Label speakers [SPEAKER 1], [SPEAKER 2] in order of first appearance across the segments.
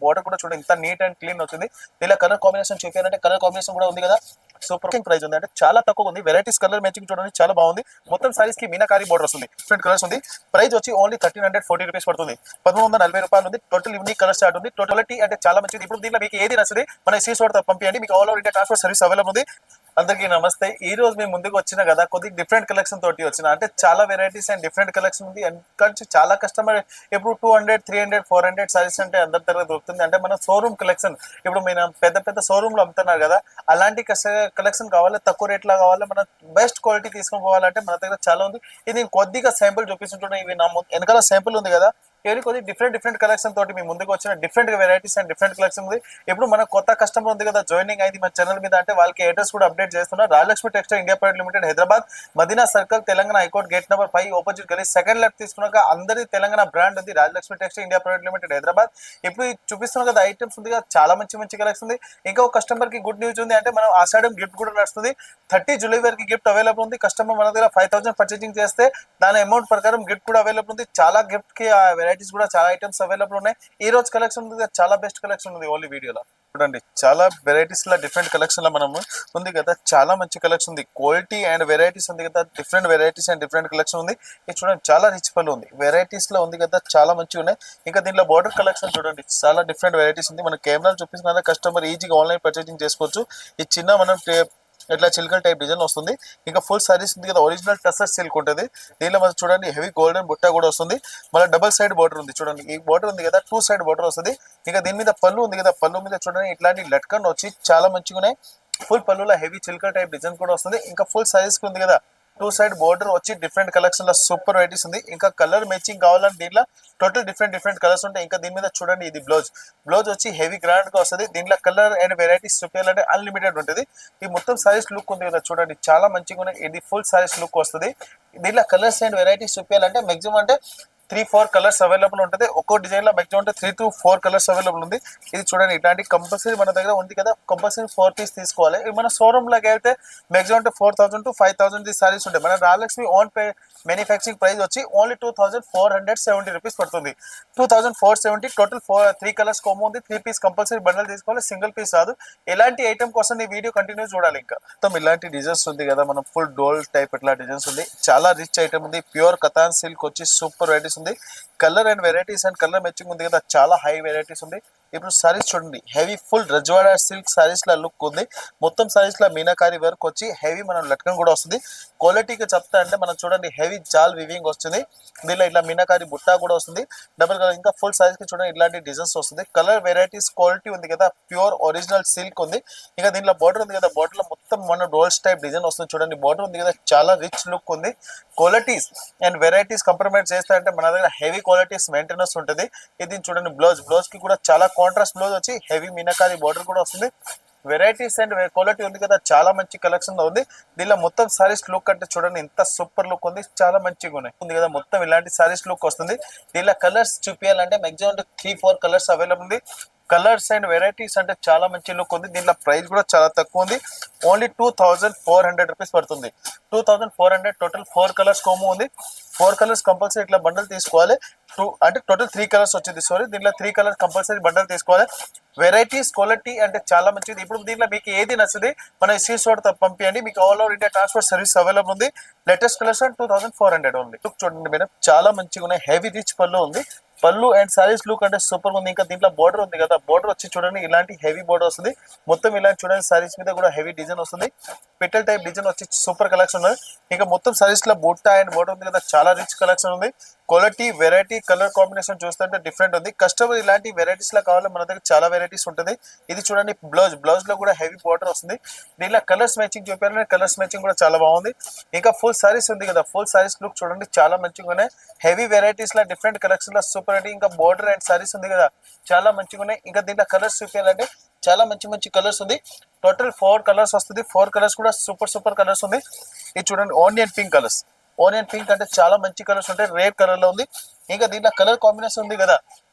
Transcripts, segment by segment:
[SPEAKER 1] Border కూడా చూడండి ఇంత నీట్ అండ్ క్లీన్ వచ్చింది. ఇలా కలర్ కాంబినేషన్ చూపించారంటే కలర్ కాంబినేషన్ కూడా ఉంది కదా, సూపర్ ప్రైస్ ఉంది. అంటే చాలా తక్కువ ఉంది. వెరైటీస్ కలర్ మ్యాచింగ్ చూడండి చాలా బాగుంది. మొత్తం సారీస్ కి మీనాకారి బోర్డర్ వస్తుంది, డిఫరెంట్ కలర్స్ ఉంది. ప్రైస్ వచ్చి ఓన్లీ 1340 రూపీస్ పడుతుంది. 1340 రూపాయలు ఉంది. టోటల్ యూనిక్ కలర్ స్టార్ట్ ఉంది. టోటాలిటీ అంటే చాలా మంచిది. ఇప్పుడు దీంట్లో మీకు ఏది నచ్చది మన సీసోడ్ పంపించండి, మీకు all over India transport service available ఉంది. అందరికీ నమస్తే. ఈ రోజు మేము ముందుకు వచ్చిన కదా కొద్దిగా డిఫరెంట్ కలెక్షన్ తోటి వచ్చిన, అంటే చాలా వెరైటీస్ అండ్ డిఫరెంట్ కలెక్షన్ ఉంది. ఎందుకంటే చాలా కస్టమర్ ఇప్పుడు 200, 300, 400 సారీస్ అంటే అందరి దగ్గర దొరుకుతుంది. అంటే మన షోరూమ్ కలెక్షన్ ఇప్పుడు మేము పెద్ద పెద్ద షోరూమ్ లో అమ్ముతున్నారు కదా, అలాంటి కలెక్షన్ కావాలి, తక్కువ రేట్ లా కావాలి, మన బెస్ట్ క్వాలిటీ తీసుకొని పోవాలంటే మన దగ్గర చాలా ఉంది. ఇది కొద్దిగా శాంపుల్ చూపిస్తుంటున్నాయి. ఇవి నా వెనకాల శాంపుల్ ఉంది కదా, ఇవన్నీ కొద్దిగా డిఫరెంట్ కలెక్షన్ తోటి మీ ముందుకు వచ్చిన different varieties and different collection ఉంది. ఇప్పుడు మన కొత్త కస్టమర్ ఉంది కదా జాయినింగ్ అయింది మన ఛానల్ మీద, అంటే వాళ్ళకి అడ్రస్ కూడా అప్డేట్ చేస్తున్నారు. Rajalakshmi textile India private limited, Hyderabad, Madina circle, Telangana high court gate number 5 opposite గలీ, సెకండ్ లెఫ్ట్ తీసుకున్నాక అందరి తెలంగాణ బ్రాండ్ ఉంది Rajalakshmi textile India private limited, Hyderabad. ఇప్పుడు చూపిస్తున్న కదా ఐటమ్స్ ఉంది కదా, చాలా మంచి కలెక్షన్ ఉంది. ఇంకా ఒక కస్టమర్ కి గుడ్ న్యూస్ ఉంది, అంటే మనం ఆషాఢం గిఫ్ట్ కూడా నడుస్తుంది. 30 జూలై వరకు గిఫ్ట్ అవైలబుల్ ఉంది. కస్టమర్ మన దగ్గర 5000 పర్చేసింగ్ చేస్తే దాని అమౌంట్ ప్రకారం గిఫ్ట్ కూడా అవైలబుల్ ఉంది. చాలా గిఫ్ట్ కి వెరైటీస్ కూడా చాలా ఐటమ్స్ అవైలబుల్ ఉన్నాయి. ఈ రోజు కలెక్షన్ ఉంది, చాలా బెస్ట్ కలెక్షన్ ఉంది. ఓన్లీ వీడియోలో చూడండి, చాలా వెరైటీస్ లా డిఫరెంట్ కలెక్షన్ లో మనం ఉంది కదా, చాలా మంచి కలెక్షన్ ఉంది. క్వాలిటీ అండ్ వెరైటీస్ ఉంది కదా, different varieties and different collection ఉంది. ఇది చూడండి చాలా రిచ్ పళ్ళు ఉంది, వెరైటీస్ లో ఉంది కదా, చాలా మంచిగా ఉన్నాయి. ఇంకా దీంట్లో బార్డర్ కలెక్షన్ చూడండి, చాలా డిఫరెంట్ వెరైటీస్ ఉంది. మన కెమెరా చూపిస్తున్నా కస్టమర్ ఈజీగా ఆన్లైన్ పర్చేసింగ్ చేసుకోవచ్చు. ఈ చిన్న మనం ఇట్లా చిల్కల్ టైప్ డిజైన్ వస్తుంది. ఇంకా ఫుల్ సారీస్ ఉంది కదా, ఒరిజినల్ టసర్ సిల్క్ ఉంటుంది. దీనిలో మనం చూడండి హెవీ గోల్డెన్ బుట్ట కూడా వస్తుంది. మళ్ళీ డబల్ సైడ్ బోర్డర్ ఉంది చూడండి, ఈ బోర్డర్ ఉంది కదా 2 సైడ్ బోర్డర్ వస్తుంది. ఇంకా దీని మీద పళ్ళు ఉంది కదా, పళ్ళు మీద చూడండి ఇట్లాంటి లట్కన్ వచ్చి చాలా మంచిగా ఉన్నాయి. ఫుల్ పళ్ళులో హెవీ చిల్కల్ టైప్ డిజైన్ కూడా వస్తుంది. ఇంకా ఫుల్ సారీస్ ఉంది కదా 2 సైడ్ బోర్డర్ వచ్చి డిఫరెంట్ కలెక్షన్ లో సూపర్ వెరైటీస్ ఉంది. ఇంకా కలర్ మ్యాచింగ్ కావాలంటే దీంట్లో టోటల్ డిఫరెంట్ కలర్స్ ఉంటాయి. ఇంకా దీని మీద చూడండి ఇది బ్లౌజ్ వచ్చి హెవీ గ్రాండ్ గా వస్తుంది. దీంట్లో కలర్ అండ్ వెరైటీస్ చూపించాలంటే అన్లిమిటెడ్ ఉంటుంది. ఈ మొత్తం సారీస్ లుక్ ఉంది కదా చూడండి, చాలా మంచిగా ఉన్నాయి. ఇది ఫుల్ సారీస్ లుక్ వస్తుంది. దీంట్లో కలర్స్ అండ్ వెరైటీస్ చూపించాలంటే మాక్సిమం అంటే 3-4 కలర్స్ అవైలబుల్ ఉంటుంది. ఒక్కో డిజైన్ లో మాక్సిమం అంటే 3-4 కలర్స్ అవైలబుల్ ఉంది. ఇది చూడండి ఇట్లాంటి కంపల్సరీ మన దగ్గర ఉంది కదా, కంపల్సరీ 4 పీస్ తీసుకోవాలి. మన షోరూమ్ లాగా అయితే మాక్సిమం అంటే 4000 to 5000 సారీస్ ఉంటాయి. మన రాజలక్ష్మి ఓన్ మ్యానుఫ్యాక్చరింగ్ ప్రైస్ వచ్చి ఓన్లీ 2470 రూపీస్ పడుతుంది. 2470 టోటల్ 3 కలర్స్ కాంబో ఉంది. 3 పీస్ కంపల్సరీ బండల్ తీసుకోవాలి, సింగిల్ పీస్ రాదు. ఎలాంటి ఐటమ్ కోసం ఈ వీడియో కంటిన్యూ చూడాలి. ఇంకా మొత్తం ఇలాంటి డిజైన్స్ ఉంది కదా, మనం ఫుల్ డోల్ టైప్ ఇట్లా డిజైన్స్ ఉంది. చాలా రిచ్ ఐటమ్ ఉంది. ప్యూర్ కథాన్ సిల్క్ వచ్చి సూపర్ వెరైటీస్ ఉంది. Colour and varieties and colour matching ఉంది కదా, చాలా హై వెరైటీస్ ఉంది. ఇప్పుడు సారీస్ చూడండి heavy full Rajwada silk saris లా లుక్ ఉంది. మొత్తం సారీస్ లా మీనాకారి వర్క్ వచ్చి హెవీ మనం లట్కన్ కూడా వస్తుంది. క్వాలిటీకి చెప్తా అంటే మనం చూడండి హెవీ జాల్ వివింగ్ వస్తుంది. దీనిలో ఇట్లా మీనాకారి బుట్టా కూడా వస్తుంది డబుల్ కలర్. ఇంకా ఫుల్ సారీస్ కి చూడండి ఇట్లాంటి డిజైన్స్ వస్తుంది. కలర్ వెరైటీస్ క్వాలిటీ ఉంది కదా, ప్యూర్ ఒరిజినల్ సిల్క్ ఉంది. ఇంకా దీనిలో బార్డర్ ఉంది కదా, బార్డర్ లో మొత్తం మన రోల్స్ టైప్ డిజైన్ వస్తుంది చూడండి. బార్డర్ ఉంది కదా, చాలా రిచ్ లుక్ ఉంది. క్వాలిటీస్ అండ్ వెరైటీస్ కంప్రమైజ్ చేస్తారంటే మన దగ్గర హెవీ క్వాలిటీస్ మెయింటెనెన్స్ ఉంటుంది. ఇది చూడండి బ్లౌజ్ కి కూడా చాలా కాంట్రాస్ట్ బ్లౌజ్ వచ్చి హెవీ మీనాకారి బార్డర్ కూడా వస్తుంది. వెరైటీస్ అండ్ క్వాలిటీ ఉంది కదా, చాలా మంచి కలెక్షన్ లో ఉంది. దీనిలో మొత్తం సారీస్ లుక్ అంటే చూడండి ఎంత సూపర్ లుక్ ఉంది, చాలా మంచిగా ఉంది కదా. మొత్తం ఇలాంటి సారీస్ లుక్ వస్తుంది. దీనిలో కలర్స్ చూపించాలంటే మాక్సిమం 3-4 కలర్స్ అవైలబుల్ ఉంది. కలర్స్ అండ్ వెరైటీస్ అంటే చాలా మంచి లుక్ ఉంది. దీంట్లో ప్రైస్ కూడా చాలా తక్కువ ఉంది. ఓన్లీ 2400 రూపీస్ పడుతుంది. 2400 టోటల్ 4 కలర్స్ కోమో ఉంది. 4 కలర్స్ కంపల్సరీ ఇట్లా బండల్ తీసుకోవాలి. అంటే టోటల్ 3 కలర్స్ వచ్చింది. సారీ, దీంట్లో 3 కలర్స్ కంపల్సరీ బండల్ తీసుకోవాలి. వెరైటీస్ క్వాలిటీ అంటే చాలా మంచిది. ఇప్పుడు దీంట్లో మీకు ఏది నచ్చది మన సీసోడ్ పంపించండి, మీకు all over India transport service available ఉంది. Latest colours 2400 only. లుక్ చూడండి మేడం, చాలా మంచిగా ఉన్నాయి. హెవీ రిచ్ పళ్ళు ఉంది. పళ్ళు అండ్ సారీస్ లుక్ అంటే సూపర్ ఉంది. ఇంకా దీంట్లో బోర్డర్ ఉంది కదా, బోర్డర్ వచ్చి చూడండి ఇలాంటి హెవీ బోర్డర్ వస్తుంది. మొత్తం ఇలాంటి చూడండి సారీస్ మీద కూడా హెవీ డిజైన్ వస్తుంది. పెటల్ టైప్ డిజైన్ వచ్చి సూపర్ కలెక్షన్ ఉంది. ఇంకా మొత్తం సారీస్ లో బుట్ట అండ్ బోర్డర్ ఉంది కదా, చాలా రిచ్ కలెక్షన్ ఉంది. క్వాలిటీ వెరైటీ కలర్ కాంబినేషన్ చూస్తుంటే డిఫరెంట్ ఉంది. కస్టమర్ ఇలాంటి వెరైటీస్ లో కావాలి, మన దగ్గర చాలా వెరైటీస్ ఉంటుంది. ఇది చూడండి బ్లౌజ్ లో కూడా హెవీ బోర్డర్ వస్తుంది. దీనిలో కలర్స్ మ్యాచింగ్ చూపారు, కలర్స్ మ్యాచింగ్ కూడా చాలా బాగుంది. ఇంకా ఫుల్ సారీస్ ఉంది కదా, ఫుల్ సారీస్ లుక్ చూడండి చాలా మంచిగా ఉన్నాయి. హెవీ వెరైటీస్ లా డిఫరెంట్ కలెక్షన్ లో సూపర్ అంటే. ఇంకా బోర్డర్ అండ్ సారీస్ ఉంది కదా, చాలా మంచిగా ఉన్నాయి. ఇంకా దీంట్లో కలర్స్ చూపించాలంటే చాలా మంచి కలర్స్ ఉంది. టోటల్ 4 కలర్స్ వస్తుంది. 4 కలర్స్ కూడా సూపర్ కలర్స్ ఉంది. ఇది చూడండి onion pink colours. Onion pink అంటే చాలా మంచి కలర్స్ ఉంటాయి, రేర్ కలర్ లో ఉంది. ఇంకా దీంట్లో కలర్ కాంబినేషన్ ఉంది కదా,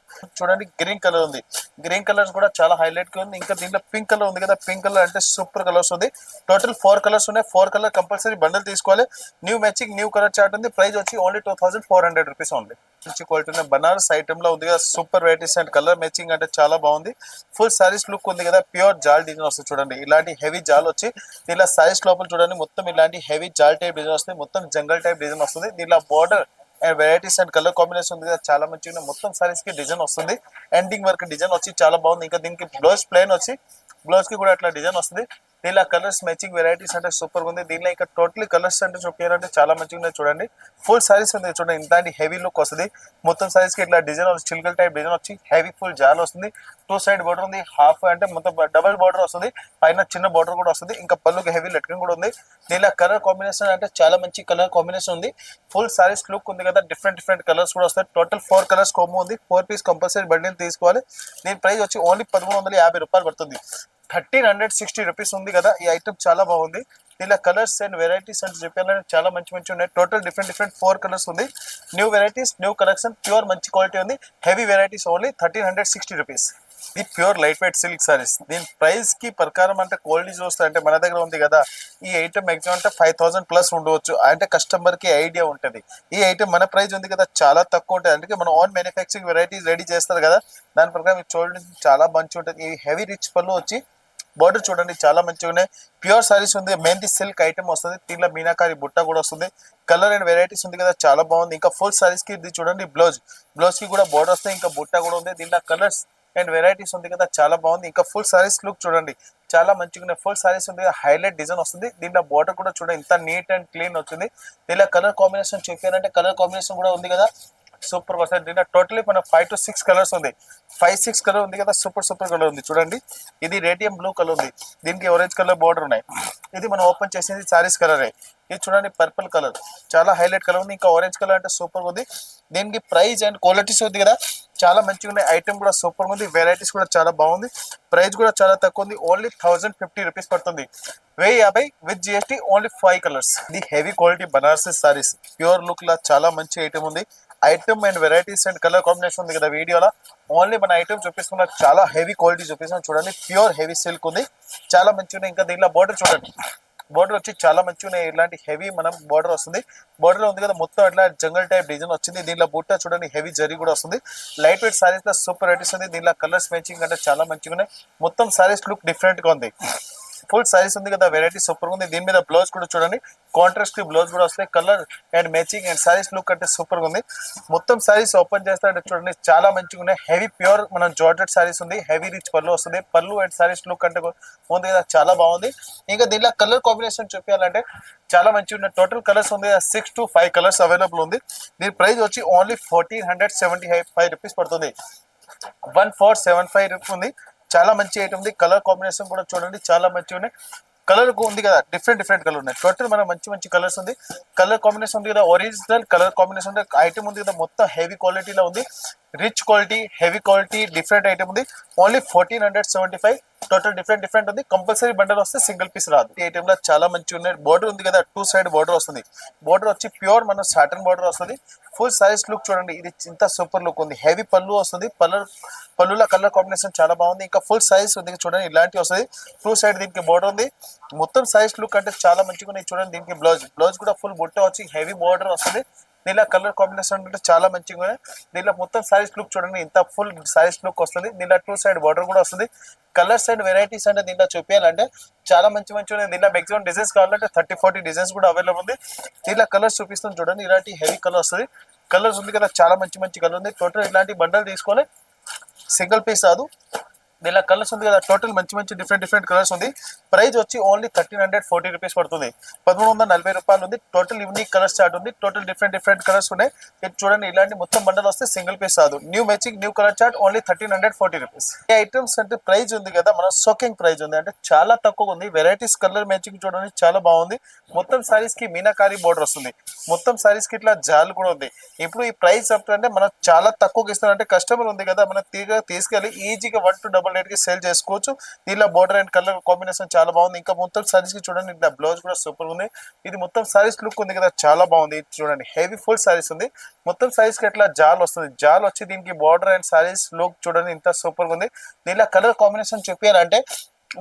[SPEAKER 1] చూడండి గ్రీన్ కలర్ ఉంది, గ్రీన్ కలర్ కూడా చాలా హైలైట్ గా ఉంది. ఇంకా దీంట్లో పింక్ కలర్ ఉంది కదా, పింక్ కలర్ అంటే సూపర్ కలర్స్ ఉంది. టోటల్ 4 కలర్స్ ఉన్నాయి, 4 కలర్ కంపల్సరీ బండల్ తీసుకోవాలి. New matching new colour chart ఉంది. ప్రైస్ వచ్చి ఓన్లీ 2400 రూపీస్ ఓన్లీ. మంచి క్వాలిటీ ఉన్న బనారస్ ఐటమ్ లో ఉంది కదా, super varieties and colour matching అంటే చాలా బాగుంది. ఫుల్ సారీస్ లుక్ ఉంది కదా, ప్యూర్ జాల్ డిజైన్ వస్తుంది చూడండి. ఇలాంటి హెవీ జాల్ వచ్చి దీనిలో సారీస్ లోపల చూడండి మొత్తం ఇలాంటి హెవీ జాల్ టైప్ డిజైన్ వస్తుంది, మొత్తం జంగల్ టైప్ డిజైన్ వస్తుంది. దీనిలో border and varieties and colour combination ఉంది కదా, చాలా మంచిగా మొత్తం సారీస్ కి డిజైన్ వస్తుంది. ఎండింగ్ వర్క్ డిజైన్ వచ్చి చాలా బాగుంది. ఇంకా దీనికి బ్లౌజ్ ప్లెయిన్ వచ్చి బ్లౌజ్ కి కూడా అట్లా డిజైన్ వస్తుంది. దీనిలో కలర్స్ మ్యాచింగ్ వెరైటీస్ అంటే సూపర్ ఉంది. దీనిలో ఇంకా టోటలీ కలర్స్ అంటే చూపించారంటే చాలా మంచిగా ఉన్నాయి చూడండి. ఫుల్ సారీస్ ఉంది చూడండి, ఇలాంటి హెవీ లుక్ వస్తుంది. మొత్తం సారీస్ కి ఇట్లా డిజైన్ వచ్చి చిల్కల్ టైప్ డిజైన్ వచ్చి హెవీ ఫుల్ జాల్ వస్తుంది. 2 సైడ్ బోర్డర్ ఉంది, హాఫ్ అంటే మొత్తం డబల్ బోర్డర్ వస్తుంది, పైన చిన్న బోర్డర్ కూడా వస్తుంది. ఇంకా పళ్ళుకి హెవీ లెట్కింగ్ కూడా ఉంది. దీనిలో కలర్ కాంబినేషన్ అంటే చాలా మంచి కలర్ కాంబినేషన్ ఉంది. ఫుల్ సారీస్ లుక్ ఉంది కదా, డిఫరెంట్ కలర్స్ కూడా వస్తాయి. టోటల్ 4 కలర్స్ కోమో ఉంది. 4 పీస్ కంపల్సరీ బండిల్ తీసుకోవాలి. దీని ప్రైస్ వచ్చి ఓన్లీ 1350 రూపాయలు పడుతుంది. 1360 రూపీస్ ఉంది కదా. ఈ ఐటమ్ చాలా బాగుంది. దీనిలో కలర్స్ అండ్ వెరైటీస్ అంటే చెప్పాలంటే చాలా మంచి ఉన్నాయి. టోటల్ డిఫరెంట్ 4 కలర్స్ ఉంది. New varieties new collection, pure మంచి క్వాలిటీ ఉంది. Heavy varieties only 1360 rupees. ఇది pure light weight silk saris. దీని ప్రైస్ కి ప్రకారం అంటే క్వాలిటీ చూస్తే అంటే మన దగ్గర ఉంది కదా, ఈ ఐటమ్ మాక్సిమం అంటే 5000 ప్లస్ ఉండవచ్చు. అంటే కస్టమర్ కి ఐడియా ఉంటుంది. ఈ ఐటమ్ మన ప్రైస్ ఉంది కదా చాలా తక్కువ ఉంటుంది. అందుకే మనం ఓన్ మ్యానుఫ్యాక్చరింగ్ వెరైటీస్ రెడీ చేస్తారు కదా, దాని ప్రకారం ఇది చూడండి చాలా మంచి ఉంటుంది. ఈ హెవీ రిచ్ పళ్ళు వచ్చి బోర్డర్ చూడండి చాలా మంచిగా ఉన్నాయి. ప్యూర్ సారీస్ ఉంది, మెహందీ సిల్క్ ఐటమ్ వస్తుంది. దీనిలో మీనాకారి బుట్ట కూడా వస్తుంది. కలర్ అండ్ వెరైటీస్ ఉంది కదా చాలా బాగుంది. ఇంకా ఫుల్ సారీస్ కి ఇది చూడండి బ్లౌజ్ కి కూడా బోర్డర్ వస్తుంది, ఇంకా బుట్ట కూడా ఉంది. దీనిలో కలర్స్ అండ్ వెరైటీస్ ఉంది కదా చాలా బాగుంది. ఇంకా ఫుల్ సారీస్ లుక్ చూడండి చాలా మంచిగా ఉన్నాయి. ఫుల్ సారీస్ ఉంది, హైలైట్ డిజైన్ వస్తుంది. దీంట్లో బోర్డర్ కూడా చూడండి ఇంత నీట్ అండ్ క్లీన్ వచ్చింది. దీనిలో కలర్ కాంబినేషన్ చెప్పారంటే కలర్ కాంబినేషన్ కూడా ఉంది కదా, సూపర్ వస్తుంది. దీంట్లో టోటలీ మన 5 to 6 కలర్స్ ఉంది. 5-6 కలర్ ఉంది కదా, సూపర్ కలర్ ఉంది చూడండి. ఇది రేడియం బ్లూ కలర్ ఉంది, దీనికి ఆరెంజ్ కలర్ బోర్డర్ ఉన్నాయి. ఇది మనం ఓపెన్ చేసింది సారీస్ కలర్. ఇది చూడండి పర్పుల్ కలర్ చాలా హైలైట్ కలర్ ఉంది. ఇంకా ఆరెంజ్ కలర్ అంటే సూపర్ ఉంది. దీనికి ప్రైస్ అండ్ క్వాలిటీస్ ఉంది కదా చాలా మంచిగా ఉన్నాయి. ఐటమ్ కూడా సూపర్ ఉంది, వెరైటీస్ కూడా చాలా బాగుంది. ప్రైస్ కూడా చాలా తక్కువ ఉంది, ఓన్లీ 1050 రూపీస్ పడుతుంది. 1050 విత్ జిఎస్టీ, ఓన్లీ 5 కలర్స్. ఇది heavy quality Banarasi saris, pure look లా చాలా మంచి ఐటమ్ ఉంది. Item and varieties and colour combination ఉంది కదా వీడియోలో. ఓన్లీ మన ఐటమ్ చూపిస్తున్నా చాలా హెవీ క్వాలిటీ చూపిస్తున్నాం చూడండి. ప్యూర్ హెవీ సిల్క్ ఉంది, చాలా మంచిగా ఉన్నాయి. ఇంకా దీనిలో బోర్డర్ చూడండి, బోర్డర్ వచ్చి చాలా మంచిగా ఉన్నాయి. ఇలాంటి హెవీ మనం బోర్డర్ వస్తుంది. బోర్డర్ లో ఉంది కదా మొత్తం అట్లా జంగల్ టైప్ డిజైన్ వచ్చింది. దీనిలో బుట్ట చూడండి హెవీ జరీ కూడా వస్తుంది. లైట్ వెయిట్ సారీస్ లో సూపర్ వెరైటీస్ ఉంది. దీనిలో కలర్స్ మ్యాచింగ్ అంటే చాలా మంచిగా ఉన్నాయి. మొత్తం సారీస్ లుక్ డిఫరెంట్ గా ఉంది. ఫుల్ సారీస్ ఉంది కదా, వెరైటీ సూపర్ ఉంది. దీని మీద బ్లౌజ్ కూడా చూడండి, కాంట్రాస్ట్ కి బ్లౌజ్ కూడా వస్తాయి. Colour and matching and saris look అంటే సూపర్ ఉంది. మొత్తం సారీస్ ఓపెన్ చేస్తే చూడండి చాలా మంచిగా ఉన్నాయి. హెవీ ప్యూర్ మనం జార్జెట్ సారీస్ ఉంది. హెవీ రిచ్ పళ్ళు వస్తుంది. పళ్ళు అండ్ సారీస్ లుక్ అంటే ఉంది కదా చాలా బాగుంది. ఇంకా దీనిలో కలర్ కాంబినేషన్ చెప్పాలంటే చాలా మంచిగా ఉన్నాయి. టోటల్ కలర్స్ ఉంది 6 to 5 కలర్స్ అవైలబుల్ ఉంది. దీని ప్రైస్ వచ్చి ఓన్లీ 1475 రూపీస్ పడుతుంది. 1475 రూపీస్ ఉంది. చాలా మంచి ఐటమ్ ఉంది. కలర్ కాంబినేషన్ కూడా చూడండి చాలా మంచిగా ఉన్నాయి. కలర్ ఉంది కదా డిఫరెంట్ కలర్ ఉన్నాయి. టోటల్ మన మంచి కలర్స్ ఉంది. కలర్ కాంబినేషన్ ఉంది కదా, ఒరిజినల్ కలర్ కాంబినేషన్ ఉంది. ఐటమ్ ఉంది కదా మొత్తం హెవీ క్వాలిటీలో ఉంది. Rich quality heavy quality different item ఉంది. ఓన్లీ 1475. టోటల్ డిఫరెంట్ ఉంది. కంపల్సరీ బండల్ వస్తే సింగిల్ పీస్ రాదు. ఈ ఐటమ్ లో చాలా మంచిగా ఉన్నాయి. బోర్డర్ ఉంది కదా 2 సైడ్ బోర్డర్ వస్తుంది. బోర్డర్ వచ్చి ప్యూర్ మన సాటన్ బోర్డర్ వస్తుంది. ఫుల్ సారీస్ లుక్ చూడండి, ఇది ఇంత సూపర్ లుక్ ఉంది. హెవీ పళ్ళు వస్తుంది. పళ్ళుల కలర్ కాంబినేషన్ చాలా బాగుంది. ఇంకా ఫుల్ సైజ్ ఉంది చూడండి ఇలాంటి వస్తుంది. 2 సైడ్ దీనికి బోర్డర్ ఉంది. మొత్తం సైజ్ లుక్ అంటే చాలా మంచిగా ఉన్నాయి చూడండి. దీనికి బ్లౌజ్ కూడా ఫుల్ బుట్ట వచ్చి హెవీ బోర్డర్ వస్తుంది. దీనిలో కలర్ కాంబినేషన్ అంటే చాలా మంచిగా ఉన్నాయి. దీనిలో మొత్తం సారీస్ లుక్ చూడండి ఇంత ఫుల్ సారీస్ లుక్ వస్తుంది. దీనిలో 2 సైడ్ బోర్డర్ కూడా వస్తుంది. కలర్స్ అండ్ వెరైటీస్ అంటే దీనిలో చూపించాలంటే చాలా మంచి ఉన్నాయి. దీనిలో మాక్సిమం డిజైన్స్ కావాలంటే 30-40 డిజైన్స్ కూడా అవైలబుల్ ఉంది. దీనిలో కలర్స్ చూపిస్తాను చూడండి. ఇలాంటి హెవీ కలర్ వస్తుంది. కలర్స్ ఉంది కదా చాలా మంచి కలర్ ఉంది. టోటల్ ఇలాంటి బండల్ తీసుకోవాలి, సింగిల్ పీస్ రాదు. దీనిలో కలర్స్ ఉంది కదా టోటల్ మంచి డిఫరెంట్ కలర్స్ ఉంది. ప్రైస్ వచ్చి ఓన్లీ 1340 రూపీస్ పడుతుంది. 1340 రూపాయలు ఉంది. టోటల్ యూనిక్ కలర్ చార్ట్ ఉంది. టోటల్ డిఫరెంట్ కలర్స్ ఉన్నాయి. ఇది చూడండి ఇలాంటి మొత్తం బండల్ వస్తే సింగిల్ పీస్ రాదు. New matching new colour chart only 1340 rupees. ఈ ఐటమ్స్ అంటే ప్రైస్ ఉంది కదా మన సోకింగ్ ప్రైస్ ఉంది అంటే చాలా తక్కువ ఉంది. వెరైటీస్ కలర్ మ్యాచింగ్ చూడండి చాలా బాగుంది. మొత్తం సారీస్ కి మీనాకారి బోర్డర్ వస్తుంది. మొత్తం సారీస్ కి ఇట్లా జాల్ కూడా ఉంది. ఇప్పుడు ఈ ప్రైస్ అంటే మనం చాలా తక్కువకి ఇస్తామంటే కస్టమర్ ఉంది కదా మనం తీసుకెళ్ళి ఈజీగా 1 to రీజనబుల్ రేట్ కి సేల్ చేసుకోవచ్చు. దీనిలో బోర్డర్ అండ్ కలర్ కాంబినేషన్ చాలా బాగుంది. ఇంకా మొత్తం సారీస్ కి చూడండి, ఇట్లా బ్లౌజ్ కూడా సూపర్ ఉంది. ఇది మొత్తం సారీస్ లుక్ ఉంది కదా, చాలా బాగుంది. చూడండి హెవీ ఫుల్ సారీస్ ఉంది. మొత్తం సారీస్ కి ఎట్లా జాల్ వస్తుంది, జాల్ వచ్చి దీనికి బోర్డర్ అండ్ సారీస్ లుక్ చూడండి ఇంత సూపర్ ఉంది. దీనిలో కలర్ కాంబినేషన్ చెప్పారంటే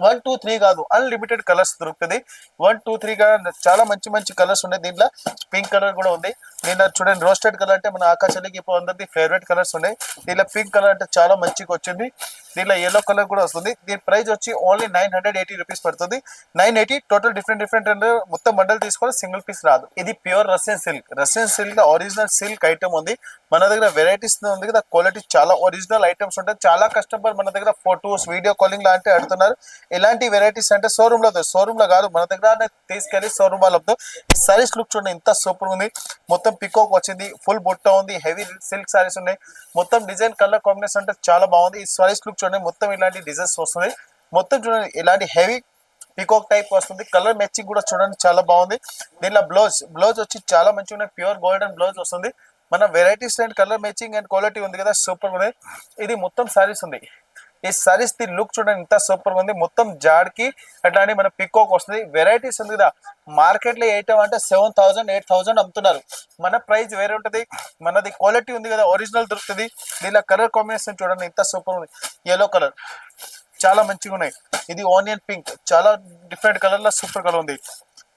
[SPEAKER 1] 1 2 3 కాదు, అన్లిమిటెడ్ కలర్స్ దొరుకుతుంది. 1 2 3 గా చాలా మంచి మంచి కలర్స్ ఉన్నాయి. దీంట్లో పింక్ కలర్ కూడా ఉంది. దీంట్లో చూడండి రోస్టెడ్ కలర్ అంటే మన ఆకాశానికి ఇప్పుడు అందరిది ఫేవరెట్ కలర్స్ ఉన్నాయి. దీంట్లో పింక్ కలర్ అంటే చాలా మంచిగా వచ్చింది. దీంట్లో ఎల్లో కలర్ కూడా వస్తుంది. దీని ప్రైస్ వచ్చి ఓన్లీ 980 రూపీస్ పడుతుంది. 980 టోటల్ డిఫరెంట్ మొత్తం బండల్ తీసుకొని సింగిల్ పీస్ రాదు. ఇది pure Russian silk. Russian silk original silk item ఉంది మన దగ్గర. వెరైటీస్ ఉంది కదా, క్వాలిటీ చాలా ఒరిజినల్ ఐటమ్స్ ఉంటాయి. చాలా కస్టమర్ మన దగ్గర ఫోటోస్ వీడియో కాలింగ్ లాంటి అడుగుతున్నారు. ఇలాంటి వెరైటీస్ అంటే షోరూమ్ లో కాదు, మన దగ్గర తీసుకెళ్లి షోరూమ్ వాళ్ళతో. ఈ సారీస్ లుక్ చూడండి ఇంత సూపర్ ఉంది. మొత్తం పికోక్ వచ్చింది, ఫుల్ బుట్ట ఉంది, హెవీ సిల్క్ సారీస్ ఉన్నాయి. మొత్తం డిజైన్ కలర్ కాంబినేషన్ అంటే చాలా బాగుంది. ఈ సారీస్ లుక్ చూడండి మొత్తం ఇలాంటి డిజైన్స్ వస్తుంది. మొత్తం చూడండి ఇలాంటి హెవీ పికాక్ టైప్ వస్తుంది. కలర్ మ్యాచింగ్ కూడా చూడండి చాలా బాగుంది. దీనిలో బ్లౌజ్ వచ్చి చాలా మంచిగా ఉన్నాయి. ప్యూర్ గోల్డెన్ బ్లౌజ్ వస్తుంది. మన varieties and colour matching and quality ఉంది కదా, సూపర్ ఉంది. ఇది మొత్తం సారీస్ ఉంది. ఈ సారీస్ ది లుక్ చూడండి ఇంత సూపర్ ఉంది. మొత్తం జాడ్కి అట్లానే మన పికోక్ వస్తుంది. వెరైటీస్ ఉంది కదా, మార్కెట్ లో ఐటమ్ అంటే 7000 8000 అమ్ముతున్నారు. మన ప్రైస్ వేరే ఉంటది. మనది క్వాలిటీ ఉంది కదా, ఒరిజినల్ దొరుకుతుంది. దీనిలో కలర్ కాంబినేషన్ చూడండి ఇంత సూపర్ ఉంది. ఎల్లో కలర్ చాలా మంచిగా ఉన్నాయి. ఇది ఆనియన్ పింక్ చాలా డిఫరెంట్ కలర్ లో సూపర్ కలర్ ఉంది.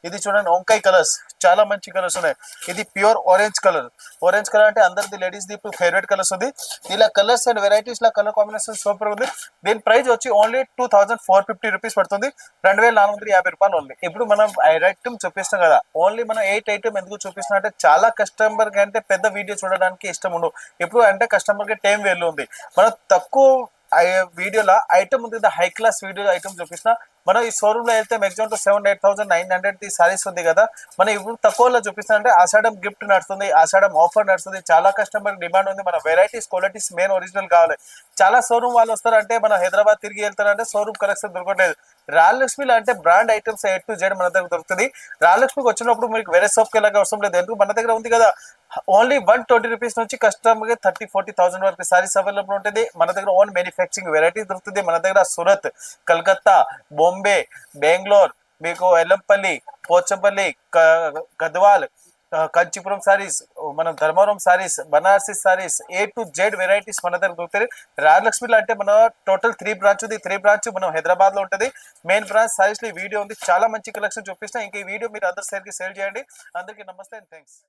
[SPEAKER 1] ఇది చూడండి వంకాయ కలర్స్ చాలా మంచి కలర్స్ ఉన్నాయి. ఇది ప్యూర్ ఆరెంజ్ కలర్ అంటే అందరిది లేడీస్ ది ఇప్పుడు ఫేవరెట్ కలర్స్ ఉంది. ఇలా colours and varieties law colour combination super ఉంది. దీని ప్రైస్ వచ్చి ఓన్లీ 2450 రూపీస్ పడుతుంది. 2450 రూపాయలు ఓన్లీ. ఇప్పుడు మనం ఐటమ్ చూపిస్తాం కదా, ఓన్లీ మనం 8 ఐటమ్ ఎందుకు చూపిస్తాం అంటే చాలా కస్టమర్ కంటే పెద్ద వీడియో చూడడానికి ఇష్టం ఉండవు. ఇప్పుడు అంటే కస్టమర్ కి టైం వేలు ఉంది. మనం తక్కువ వీడియోలో ఐటమ్ ఉంది కదా, హై క్లాస్ వీడియో ఐటమ్ చూపిస్తున్నా. మనం ఈ షోరూమ్ లో వెళ్తే మాక్సిమం 7 8,900 సారీస్ ఉంది కదా, మనం ఇప్పుడు తక్కువలో చూపిస్తా అంటే ఆషాఢం గిఫ్ట్ నడుస్తుంది, ఆషాఢం ఆఫర్ నడుస్తుంది. చాలా కస్టమర్ డిమాండ్ ఉంది. మన వెరైటీస్ క్వాలిటీస్ మెయిన్ ఒరిజినల్ కావాలి. చాలా షోరూమ్ వాళ్ళు వస్తారంటే మన హైదరాబాద్ తిరిగి వెళ్తారంటే షోరూమ్ కలెక్షన్ దొరకట్లేదు. రాయలక్ష్మిలో అంటే brand items A to Z మన దగ్గర దొరుకుతుంది. రాయలక్ష్మికి వచ్చినప్పుడు మీకు వేరే షాప్కి వెళ్ళక అవసరం లేదు. ఎందుకు మన దగ్గర ఉంది కదా, ఓన్లీ 120 రూపీస్ నుంచి కస్టమర్ 30,000-40,000 వరకు సారీస్ అవైలబుల్ ఉంటుంది. మన దగ్గర ఓన్ మ్యానుఫ్యాక్చరింగ్ వెరైటీ దొరుకుతుంది. మన దగ్గర సూరత్, కలకత్తా, బాంబే, బెంగళూరు, మీకు ఎల్లంపల్లి, పోచంపల్లి, గద్వాల్, కంచీపురం సారీస్, మన Dharmavaram saris, Banarasi saris, A to Z varieties మన దగ్గర దొరుకుతాయి. రాజలక్ష్మిలో అంటే మన టోటల్ 3 బ్రాంచ్ ఉంది. 3 బ్రాంచ్ మనం హైదరాబాద్ లో ఉంటుంది. మెయిన్ బ్రాంచ్ సారీస్ లో వీడియో ఉంది. చాలా మంచి కలెక్షన్ చూపిస్తాం. ఇంకా ఈ వీడియో మీరు అందరు షేర్ చేయండి. అందరికీ నమస్తే అండ్ థ్యాంక్స్.